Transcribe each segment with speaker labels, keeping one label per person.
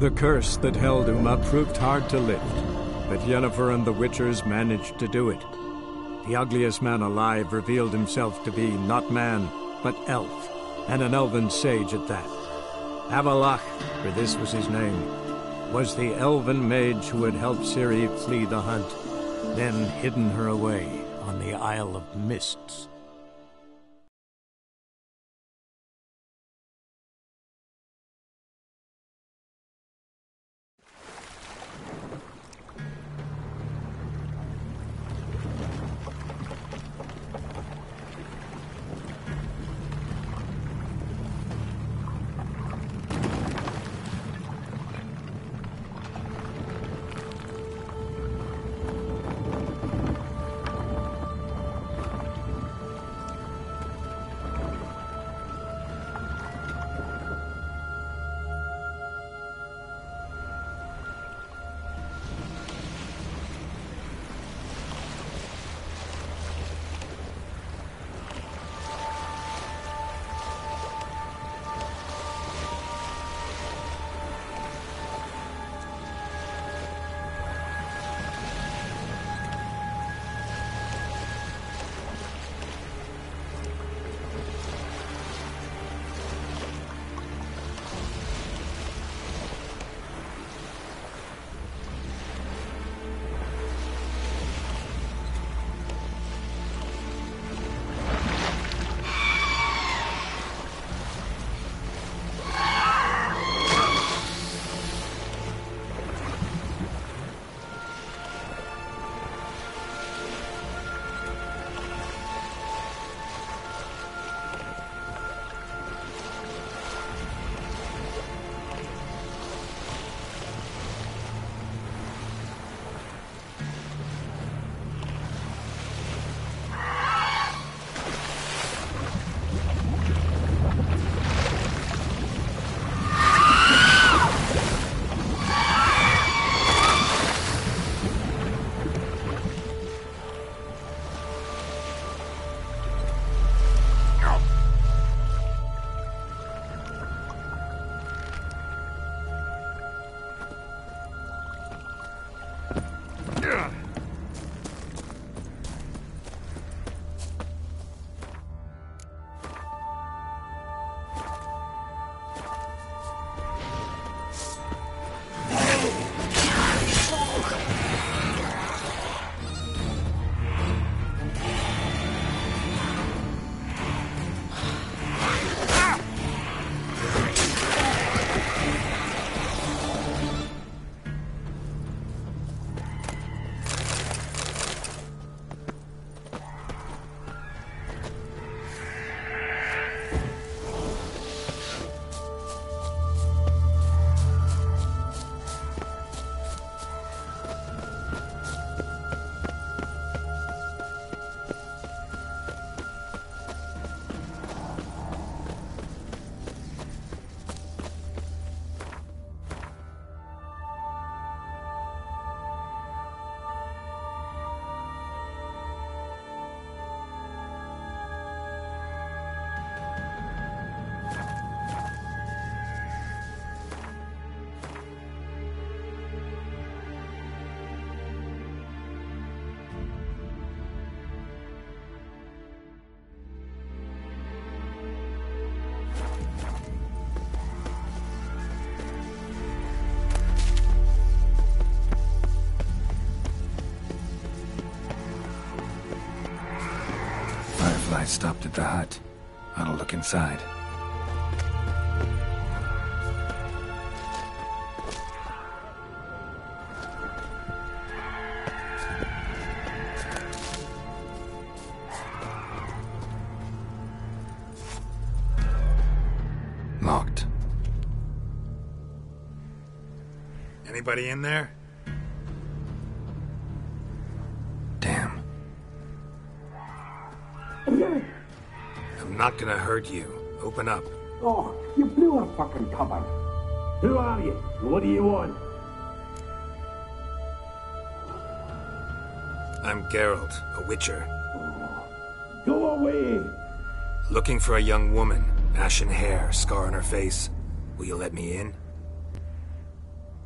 Speaker 1: The curse that held Uma proved hard to lift, but Yennefer and the Witchers managed to do it. The ugliest man alive revealed himself to be not man, but elf, and an elven sage at that. Avalach, for this was his name, was the elven mage who had helped Ciri flee the hunt, then hidden her away on the Isle of Mists.
Speaker 2: I stopped at the hut. I'll look inside. Locked.
Speaker 3: Anybody in there?
Speaker 2: Damn.
Speaker 3: I'm not gonna hurt you. Open up.
Speaker 4: Oh, you blew a fucking cupboard. Who are you? What do you want?
Speaker 3: I'm Geralt, a witcher.
Speaker 4: Go away!
Speaker 3: Looking for a young woman. Ashen hair, scar on her face. Will you let me in?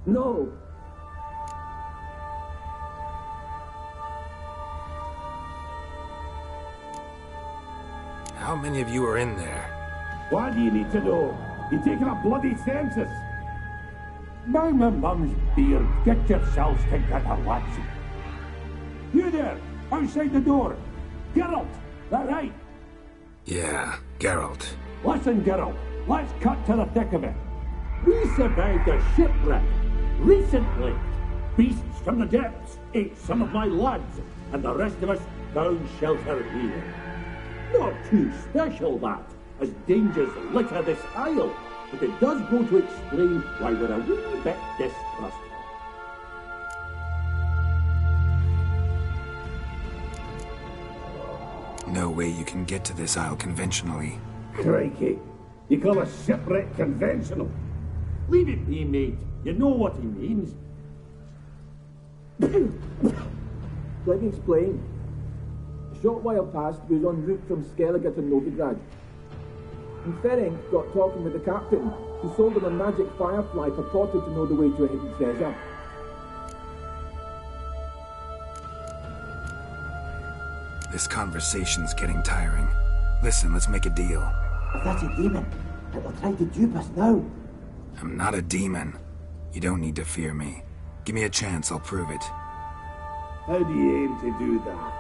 Speaker 4: No.
Speaker 3: How many of you are in there?
Speaker 4: Why do you need to know? You're taking a bloody census. By my mum's beard, get yourselves together, lads. You there, outside the door. Geralt, that right?
Speaker 3: Yeah, Geralt.
Speaker 4: Listen, Geralt, let's cut to the thick of it. We survived a shipwreck recently. Beasts from the depths ate some of my lads, and the rest of us found shelter here. Not too special, that, as dangers litter this isle, but it does go to explain why we're a wee bit distrustful.
Speaker 2: No way you can get to this isle conventionally.
Speaker 4: Crikey, you call a shipwreck conventional? Leave it be, mate. You know what he means.
Speaker 5: Let me explain. A short while past, we was en route from Skellige to Novigrad. And Ferenc got talking with the captain, who sold him a magic firefly purported to know the way to a hidden treasure.
Speaker 2: This conversation's getting tiring. Listen, let's make a deal.
Speaker 6: If that's a demon, it will try to dupe us now.
Speaker 2: I'm not a demon. You don't need to fear me. Give me a chance, I'll prove it.
Speaker 4: How do you aim to do that?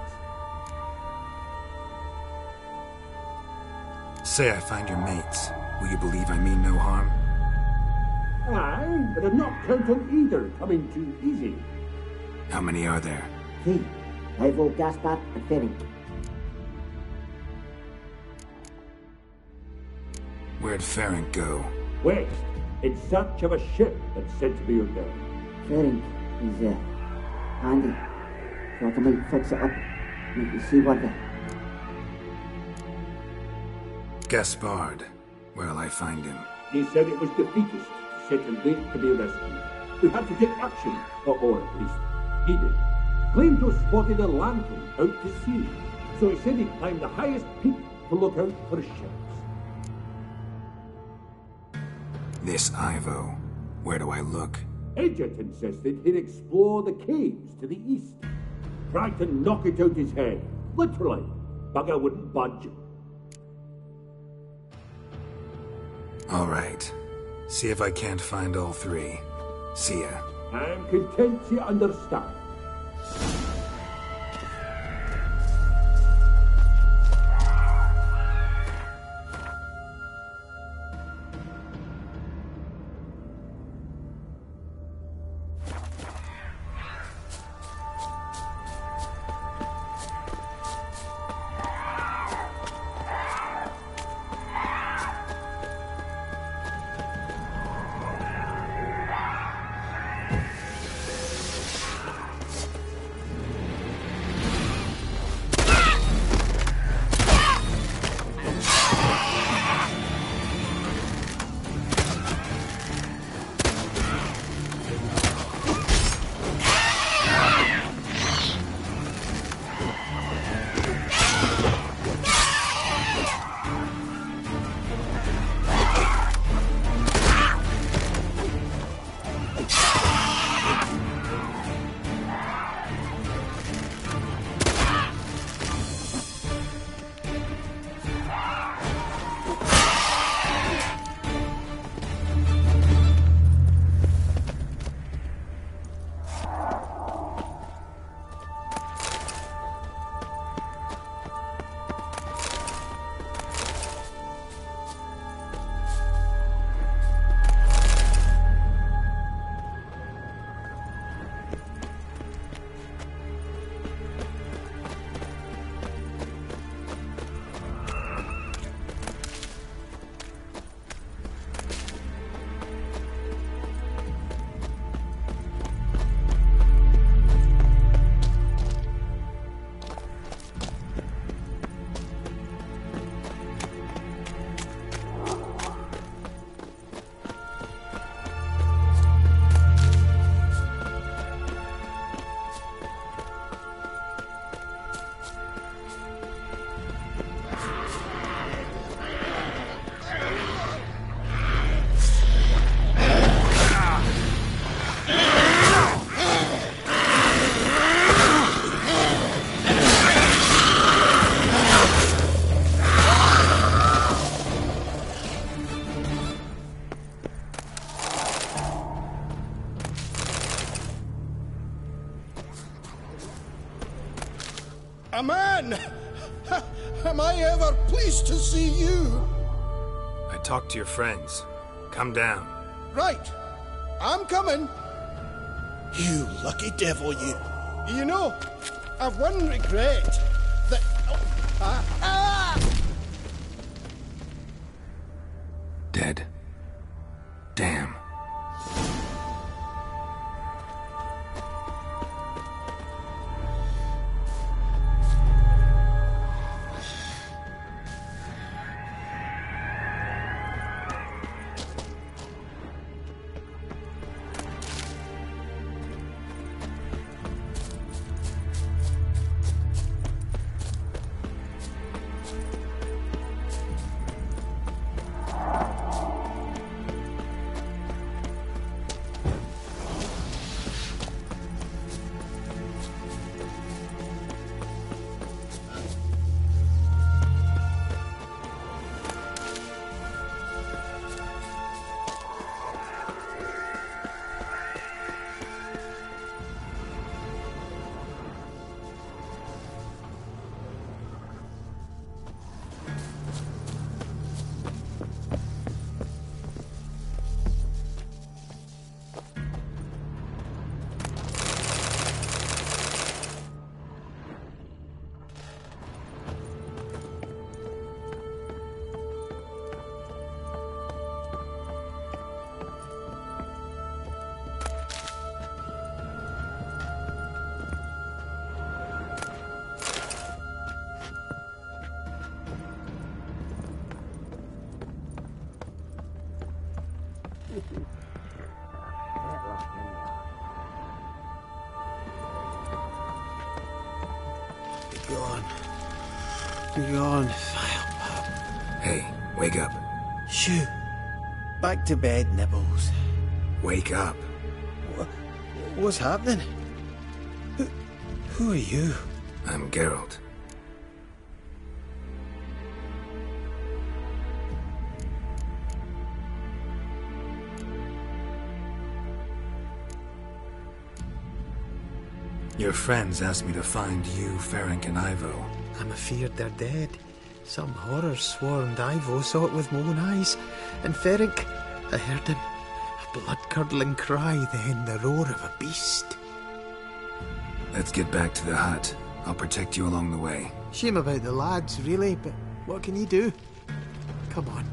Speaker 2: Say I find your mates. Will you believe I mean no harm?
Speaker 4: Aye, but I'm not count on either coming too easy.
Speaker 2: How many are there?
Speaker 6: 3. Ivo, Gaspar, and Ferenc.
Speaker 2: Where'd Ferenc go?
Speaker 4: West, in search of a ship that's said to be out there.
Speaker 6: Ferenc is, handy. Thought I might fix it up. Make you see what the...
Speaker 2: Gaspard. Where'll I find him?
Speaker 4: He said it was defeatist, set and wait to be rescued. We had to take action, or at least he did. Claimed to have spotted a lantern out to sea, so he said he'd climb the highest peak to look out for ships.
Speaker 2: This Ivo. Where do I look?
Speaker 4: Agent insisted he'd explore the caves to the east. Tried to knock it out his head. Literally. Bugger wouldn't budge.
Speaker 2: All right. See if I can't find all 3. See ya.
Speaker 4: I'm content you understand.
Speaker 7: A man! Am I ever pleased to see you?
Speaker 3: I talked to your friends. Come down.
Speaker 7: Right. I'm coming. You lucky devil, you. You know, I've one regret. That...
Speaker 2: Dead. Damn.
Speaker 8: You're gone.
Speaker 2: Hey, wake up.
Speaker 8: Shoo. Back to bed, Nibbles.
Speaker 2: Wake up.
Speaker 8: What's happening? Who are you?
Speaker 2: I'm Geralt. Your friends asked me to find you, Ferenc, and Ivo.
Speaker 8: I'm afeard they're dead. Some horror swarmed Ivo, saw it with my own eyes. And Ferenc, I heard him. A blood-curdling cry, then the roar of a beast.
Speaker 2: Let's get back to the hut. I'll protect you along the way.
Speaker 8: Shame about the lads, really, but what can you do? Come on.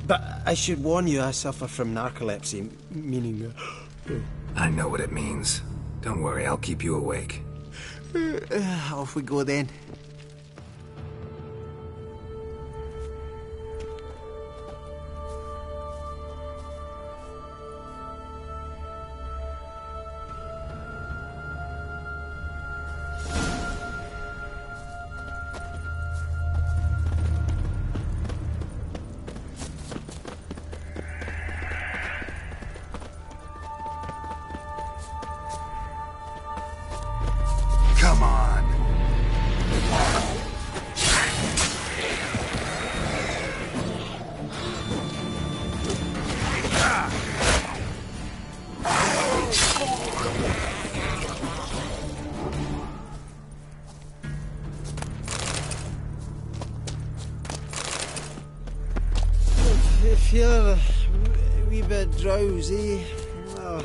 Speaker 8: But I should warn you, I suffer from narcolepsy, meaning...
Speaker 2: I know what it means. Don't worry, I'll keep you awake.
Speaker 8: Off we go then.
Speaker 2: Come on!
Speaker 8: I feel a wee bit drowsy. Oh.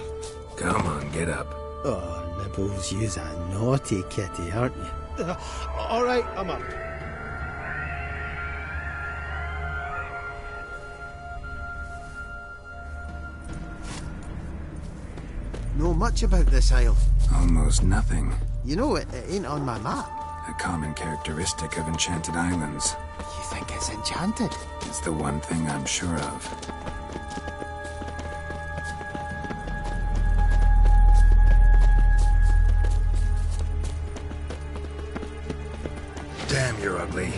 Speaker 2: Come on, get up.
Speaker 8: Oh, Nibbles, you's a naughty kitty, aren't you? All right, I'm up. Know much about this isle?
Speaker 2: Almost nothing.
Speaker 8: You know, it ain't on my map.
Speaker 2: A common characteristic of enchanted islands.
Speaker 8: You think it's enchanted?
Speaker 2: It's the one thing I'm sure of. Damn, you're ugly.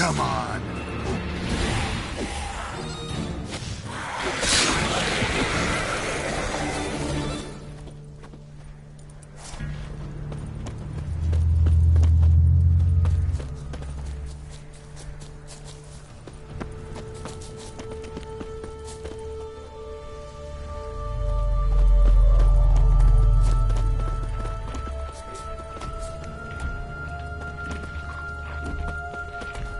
Speaker 2: Come on.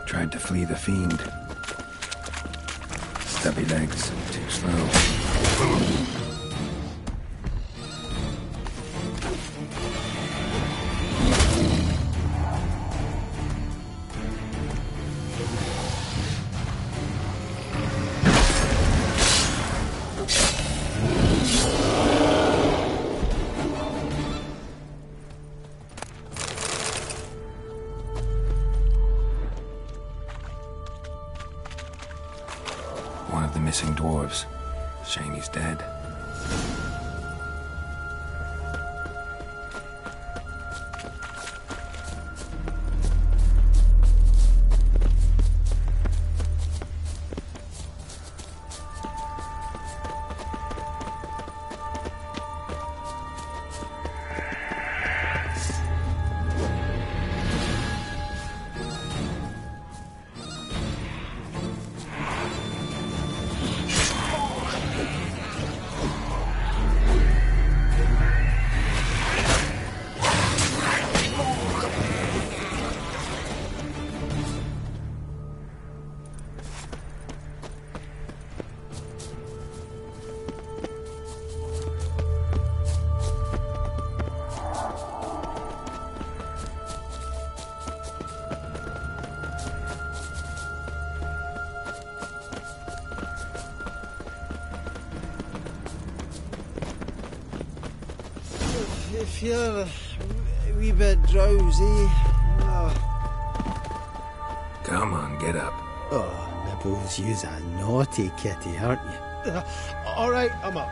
Speaker 2: Tried to flee the fiend. Stubby legs, too slow. One of the missing dwarves. Shame he's dead.
Speaker 8: If you're a wee bit drowsy...
Speaker 2: Come on, get up.
Speaker 8: Oh, Nibbles, you's a naughty kitty, aren't you?
Speaker 7: All right, I'm up.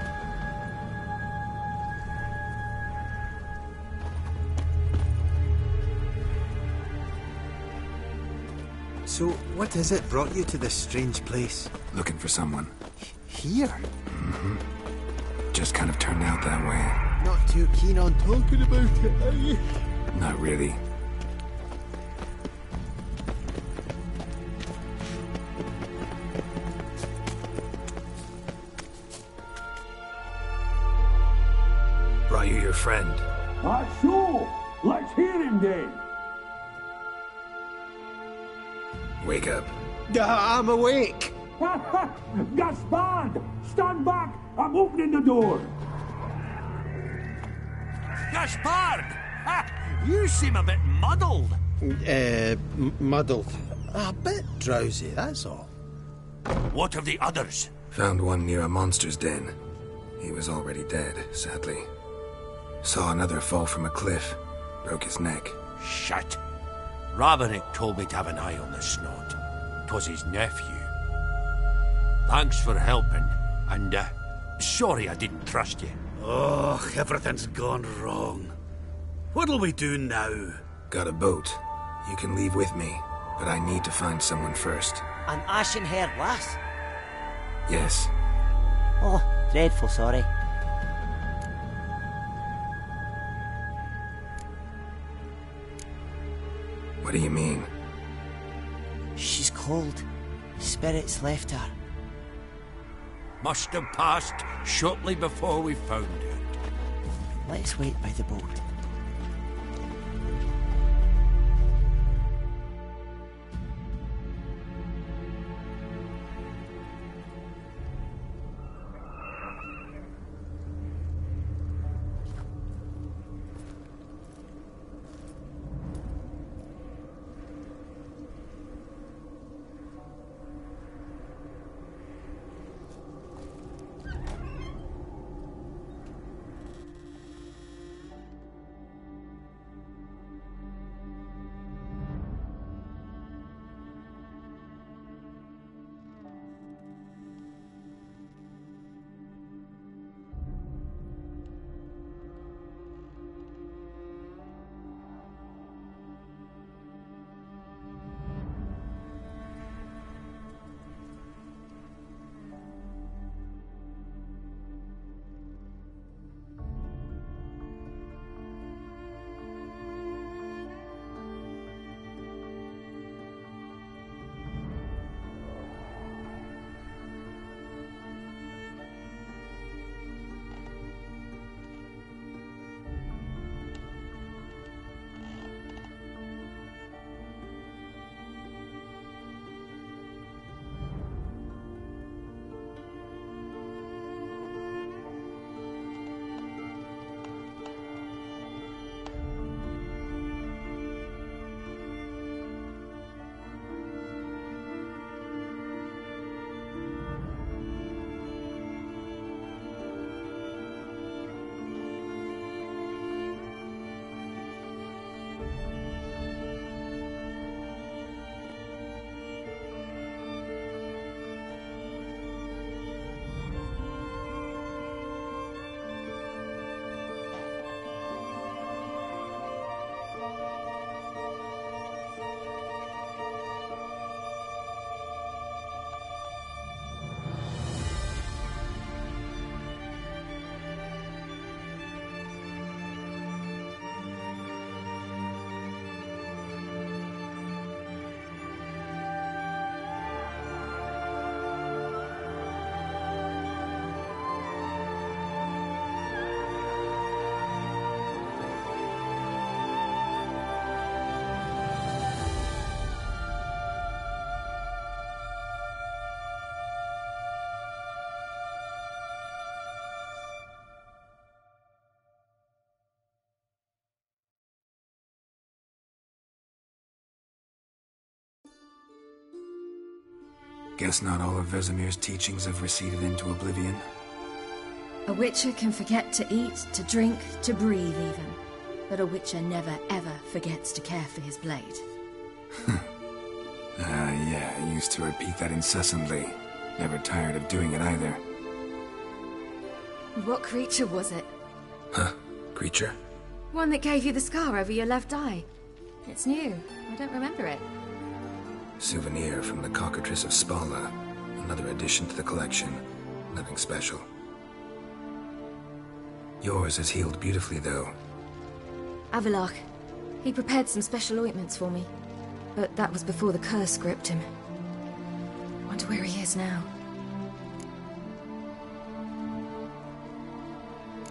Speaker 8: So, what is it brought you to this strange place?
Speaker 2: Looking for someone.
Speaker 8: Here?
Speaker 2: Mm-hmm. Just kind of turned out that way.
Speaker 8: Not too keen on talking about it, are you?
Speaker 2: Not really.
Speaker 3: Brought you your friend.
Speaker 4: So, let's hear him then.
Speaker 2: Wake up.
Speaker 8: I'm awake.
Speaker 4: Gaspard, stand back. I'm opening the door.
Speaker 9: Gaspard! You seem a bit muddled.
Speaker 8: Muddled. A bit drowsy, that's all.
Speaker 9: What of the others?
Speaker 2: Found one near a monster's den. He was already dead, sadly. Saw another fall from a cliff. Broke his neck.
Speaker 9: Shit. Ravenick told me to have an eye on the snot. 'Twas his nephew. Thanks for helping, and sorry I didn't trust you.
Speaker 10: Oh, everything's gone wrong. What'll we do now?
Speaker 2: Got a boat. You can leave with me, but I need to find someone first.
Speaker 11: An ashen-haired lass?
Speaker 2: Yes.
Speaker 11: Oh, dreadful sorry.
Speaker 2: What do you mean?
Speaker 11: She's cold. Spirits left her.
Speaker 9: Must have passed shortly before we found her.
Speaker 11: Let's wait by the boat.
Speaker 2: Guess not all of Vesemir's teachings have receded into oblivion.
Speaker 12: A Witcher can forget to eat, to drink, to breathe even. But a Witcher never ever forgets to care for his blade.
Speaker 2: Yeah, I used to repeat that incessantly. Never tired of doing it either.
Speaker 12: What creature was it?
Speaker 2: Huh? Creature?
Speaker 12: One that gave you the scar over your left eye. It's new. I don't remember it.
Speaker 2: Souvenir from the Cockatrice of Spala. Another addition to the collection. Nothing special. Yours has healed beautifully, though.
Speaker 12: Avalok. He prepared some special ointments for me. But that was before the curse gripped him. Wonder where he is now.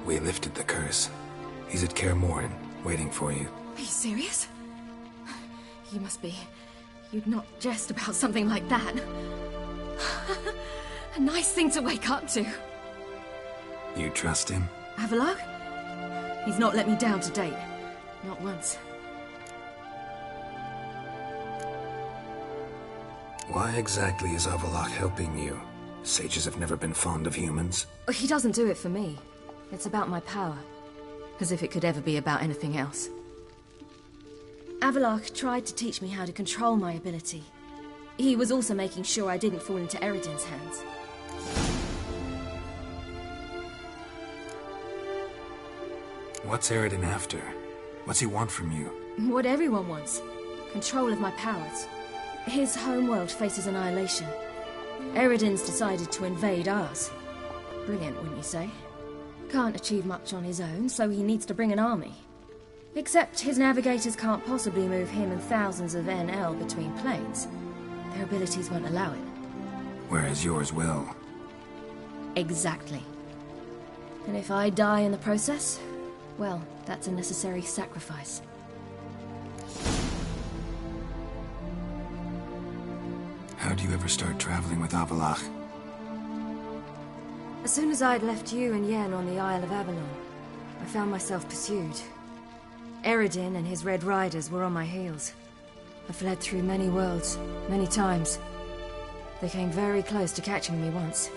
Speaker 2: We lifted the curse. He's at Kaer Morhen, waiting for you.
Speaker 12: Are you serious? You must be. You'd not jest about something like that. A nice thing to wake up to.
Speaker 2: You trust him?
Speaker 12: Avalok? He's not let me down to date. Not once.
Speaker 2: Why exactly is Avalok helping you? Sages have never been fond of humans.
Speaker 12: He doesn't do it for me. It's about my power. As if it could ever be about anything else. Avalok tried to teach me how to control my ability. He was also making sure I didn't fall into Eredin's hands.
Speaker 2: What's Eredin after? What's he want from you?
Speaker 12: What everyone wants. Control of my powers. His homeworld faces annihilation. Eredin's decided to invade ours. Brilliant, wouldn't you say? Can't achieve much on his own, so he needs to bring an army. Except his navigators can't possibly move him and thousands of NL between planes. Their abilities won't allow it.
Speaker 2: Whereas yours will.
Speaker 12: Exactly. And if I die in the process, well, that's a necessary sacrifice.
Speaker 2: How'd you ever start traveling with Avalok?
Speaker 12: As soon as I'd left you and Yen on the Isle of Avalon, I found myself pursued. Eredin and his Red Riders were on my heels. I fled through many worlds, many times. They came very close to catching me once.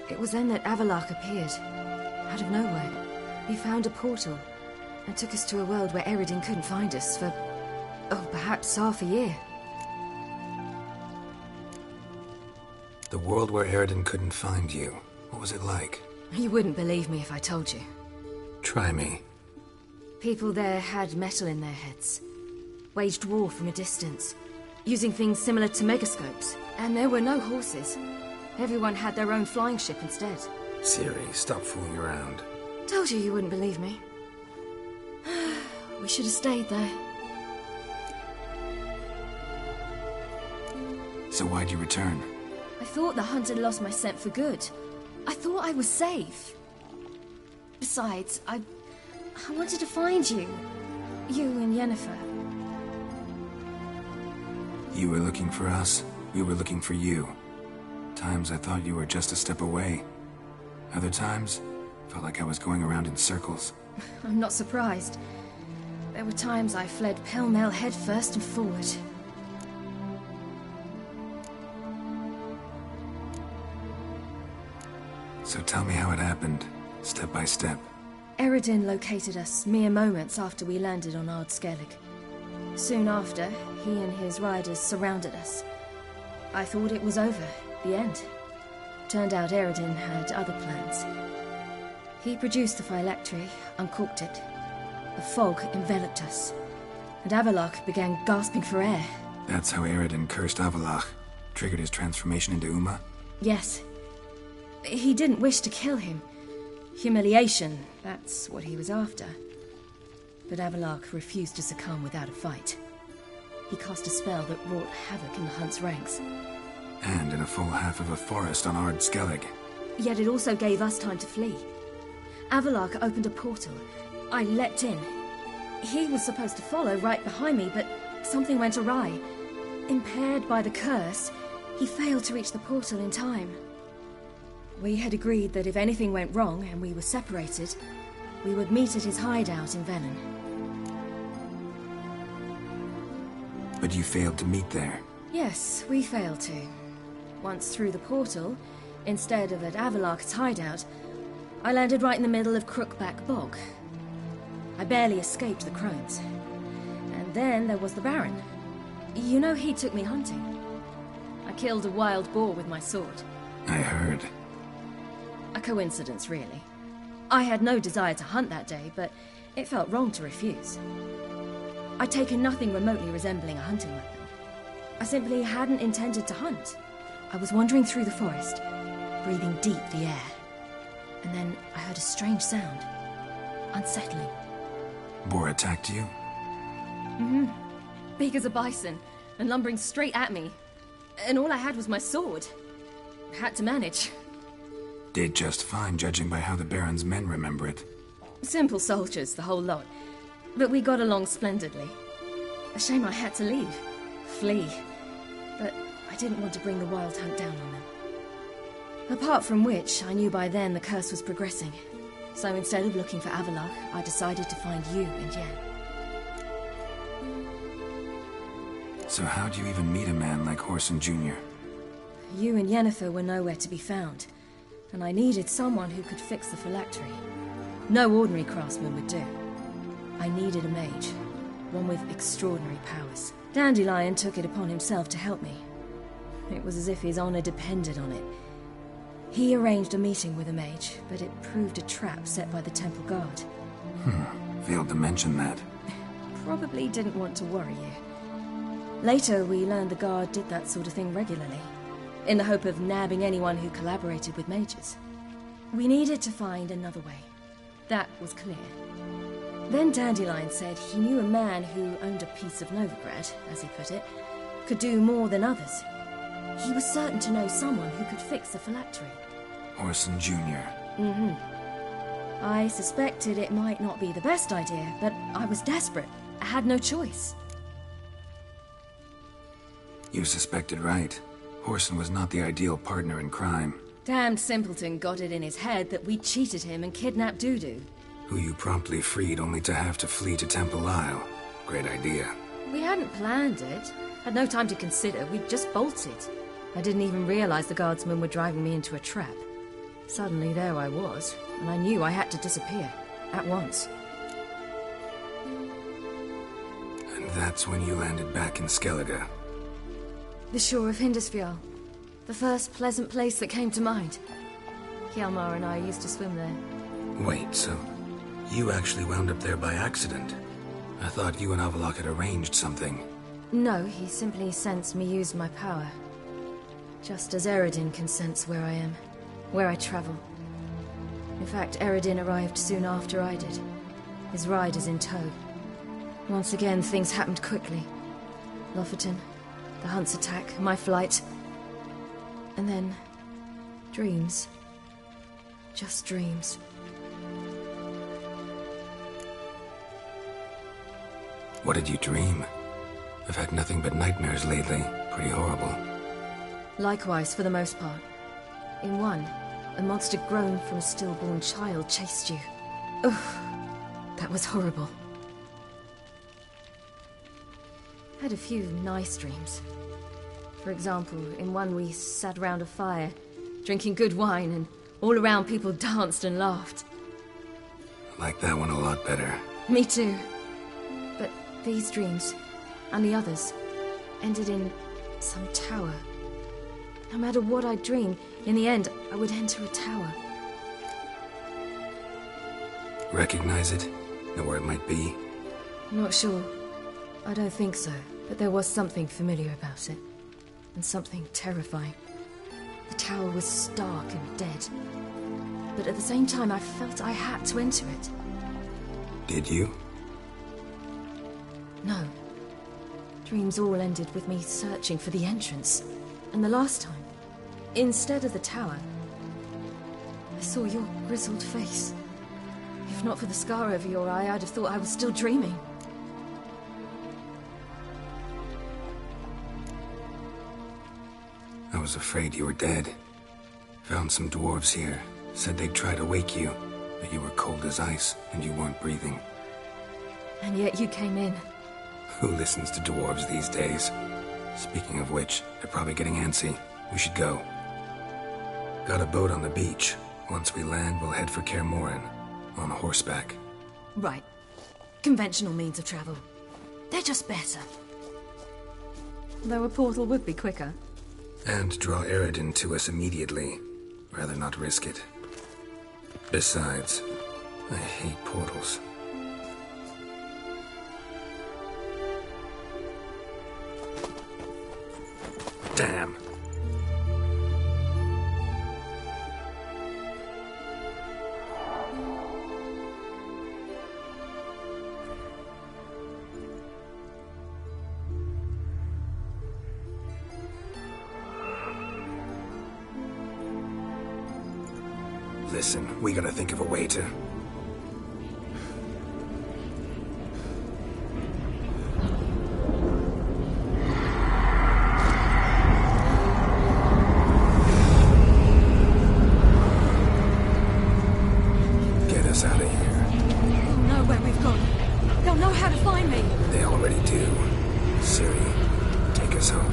Speaker 12: It was then that Avalok appeared, out of nowhere. He found a portal, and took us to a world where Eredin couldn't find us for, perhaps half a year.
Speaker 2: The world where Eredin couldn't find you. What was it like?
Speaker 12: You wouldn't believe me if I told you.
Speaker 2: Try me.
Speaker 12: People there had metal in their heads. Waged war from a distance. Using things similar to megascopes. And there were no horses. Everyone had their own flying ship instead.
Speaker 2: Ciri, stop fooling around.
Speaker 12: Told you wouldn't believe me. We should have stayed there.
Speaker 2: So why'd you return?
Speaker 12: I thought the hunt had lost my scent for good. I thought I was safe. Besides, I wanted to find you. You and Yennefer.
Speaker 2: You were looking for us. We were looking for you. Times I thought you were just a step away. Other times, felt like I was going around in circles.
Speaker 12: I'm not surprised. There were times I fled pell-mell headfirst and forward.
Speaker 2: So tell me how it happened, step by step.
Speaker 12: Eredin located us mere moments after we landed on Ard Skellig. Soon after, he and his riders surrounded us. I thought it was over, the end. Turned out Eredin had other plans. He produced the phylactery, uncorked it. A fog enveloped us, and Avalok began gasping for air.
Speaker 2: That's how Eredin cursed Avalok, triggered his transformation into Uma?
Speaker 12: Yes. He didn't wish to kill him. Humiliation, that's what he was after. But Avalok refused to succumb without a fight. He cast a spell that wrought havoc in the hunt's ranks.
Speaker 2: And in a full half of a forest on Ard Skellig.
Speaker 12: Yet it also gave us time to flee. Avalok opened a portal. I leapt in. He was supposed to follow right behind me, but something went awry. Impaired by the curse, he failed to reach the portal in time. We had agreed that if anything went wrong and we were separated, we would meet at his hideout in Velen.
Speaker 2: But you failed to meet there.
Speaker 12: Yes, we failed to. Once through the portal, instead of at Avalok's hideout, I landed right in the middle of Crookback Bog. I barely escaped the crones. And then there was the Baron. You know, he took me hunting. I killed a wild boar with my sword.
Speaker 2: I heard.
Speaker 12: A coincidence, really. I had no desire to hunt that day, but it felt wrong to refuse. I'd taken nothing remotely resembling a hunting weapon. I simply hadn't intended to hunt. I was wandering through the forest, breathing deep the air. And then I heard a strange sound. Unsettling.
Speaker 2: Boar attacked you?
Speaker 12: Mm-hmm. Big as a bison, and lumbering straight at me. And all I had was my sword. I had to manage.
Speaker 2: Did just fine, judging by how the Baron's men remember it.
Speaker 12: Simple soldiers, the whole lot. But we got along splendidly. A shame I had to leave. Flee. But I didn't want to bring the wild hunt down on them. Apart from which, I knew by then the curse was progressing. So instead of looking for Avalok, I decided to find you and Yen.
Speaker 2: So how'd you even meet a man like Horson Jr.?
Speaker 12: You and Yennefer were nowhere to be found, and I needed someone who could fix the phylactery. No ordinary craftsman would do. I needed a mage, one with extraordinary powers. Dandelion took it upon himself to help me. It was as if his honor depended on it. He arranged a meeting with a mage, but it proved a trap set by the temple guard.
Speaker 2: Failed to mention that.
Speaker 12: Probably didn't want to worry you. Later, we learned the guard did that sort of thing regularly, in the hope of nabbing anyone who collaborated with mages. We needed to find another way. That was clear. Then Dandelion said he knew a man who owned a piece of Novigrad, as he put it, could do more than others. He was certain to know someone who could fix the phylactery.
Speaker 2: Horson Jr.
Speaker 12: Mm-hmm. I suspected it might not be the best idea, but I was desperate. I had no choice.
Speaker 2: You suspected right. Horson was not the ideal partner in crime.
Speaker 12: Damned simpleton got it in his head that we cheated him and kidnapped Dudu.
Speaker 2: Who you promptly freed only to have to flee to Temple Isle. Great idea.
Speaker 12: We hadn't planned it. Had no time to consider. We just bolted. I didn't even realize the guardsmen were driving me into a trap. Suddenly there I was, and I knew I had to disappear. At once.
Speaker 2: And that's when you landed back in Skellige.
Speaker 12: The shore of Hindisfjall. The first pleasant place that came to mind. Hjalmar and I used to swim there.
Speaker 2: Wait, so you actually wound up there by accident? I thought you and Avalok had arranged something.
Speaker 12: No, he simply sensed me use my power. Just as Eredin can sense where I am, where I travel. In fact, Eredin arrived soon after I did. His riders in tow. Once again, things happened quickly. Lofoten, the hunt's attack, my flight. And then, dreams. Just dreams.
Speaker 2: What did you dream? I've had nothing but nightmares lately. Pretty horrible.
Speaker 12: Likewise, for the most part. In one, a monster grown from a stillborn child chased you. Ugh, that was horrible. I had a few nice dreams. For example, in one we sat around a fire, drinking good wine, and all around people danced and laughed.
Speaker 2: I like that one a lot better.
Speaker 12: Me too. But these dreams, and the others, ended in some tower. No matter what I dreamed, in the end, I would enter a tower.
Speaker 2: Recognize it? Know where it might be?
Speaker 12: Not sure. I don't think so, but there was something familiar about it. And something terrifying. The tower was stark and dead. But at the same time, I felt I had to enter it.
Speaker 2: Did you?
Speaker 12: No. Dreams all ended with me searching for the entrance. And the last time, instead of the tower, I saw your grizzled face. If not for the scar over your eye, I'd have thought I was still dreaming.
Speaker 2: I was afraid you were dead. Found some dwarves here. Said they'd try to wake you, but you were cold as ice and you weren't breathing.
Speaker 12: And yet you came in.
Speaker 2: Who listens to dwarves these days? Speaking of which, they're probably getting antsy. We should go. Got a boat on the beach. Once we land, we'll head for Kaer Morhen, on horseback.
Speaker 12: Right. Conventional means of travel. They're just better. Though a portal would be quicker.
Speaker 2: And draw Eredin to us immediately. Rather not risk it. Besides, I hate portals. Damn. Listen, we gotta think of a way to... get us out of here.
Speaker 12: They'll know where we've gone. They'll know how to find me.
Speaker 2: They already do. Ciri, take us home.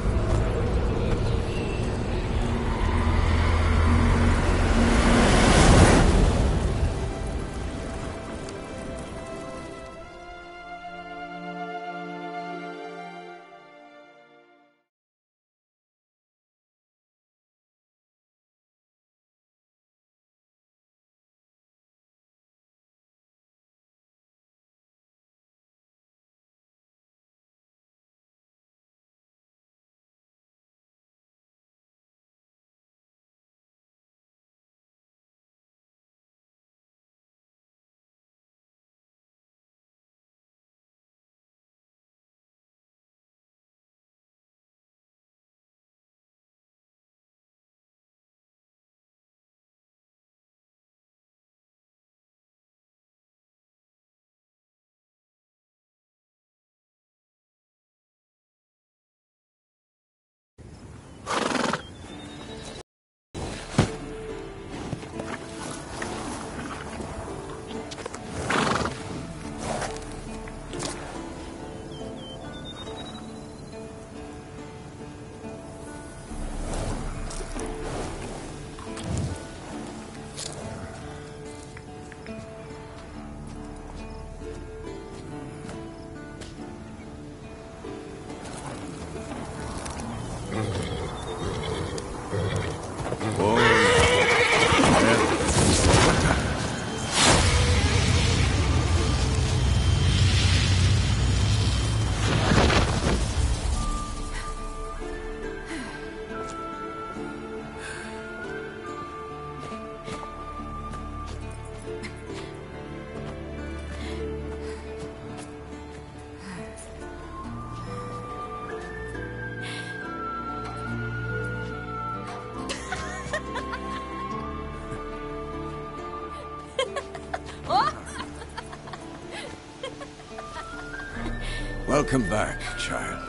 Speaker 13: Welcome back, child.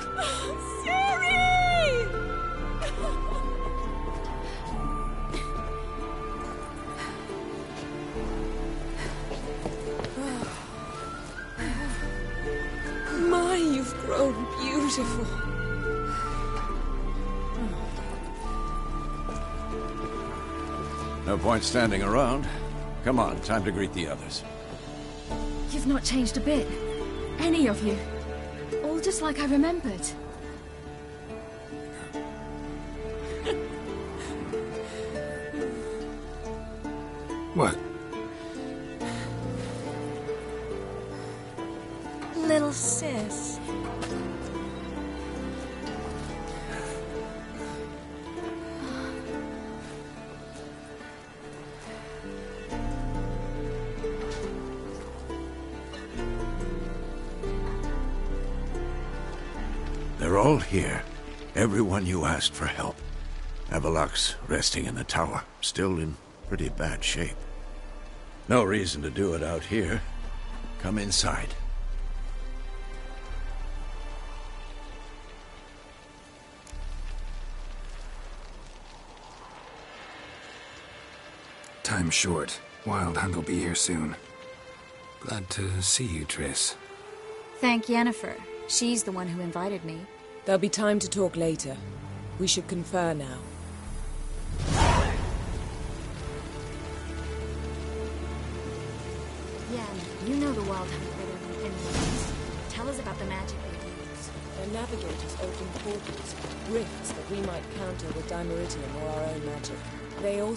Speaker 12: Ciri!
Speaker 14: My, you've grown beautiful.
Speaker 13: No point standing around. Come on, time to greet the others.
Speaker 12: You've not changed a bit. Any of you. All just like I remembered.
Speaker 2: What?
Speaker 14: Little sis.
Speaker 13: They're all here. Everyone you asked for help. Avalok's resting in the tower, still in pretty bad shape. No reason to do it out here. Come inside.
Speaker 2: Time's short. Wild Hunt will be here soon. Glad to see you, Triss.
Speaker 15: Thank Yennefer. She's the one who invited me.
Speaker 14: There'll be time to talk later. We should confer now.
Speaker 15: the Wild Hunt better than anyone else. Tell us about the magic they use.
Speaker 16: Their navigators open portals, rifts that we might counter with Dimeridium or our own magic. They also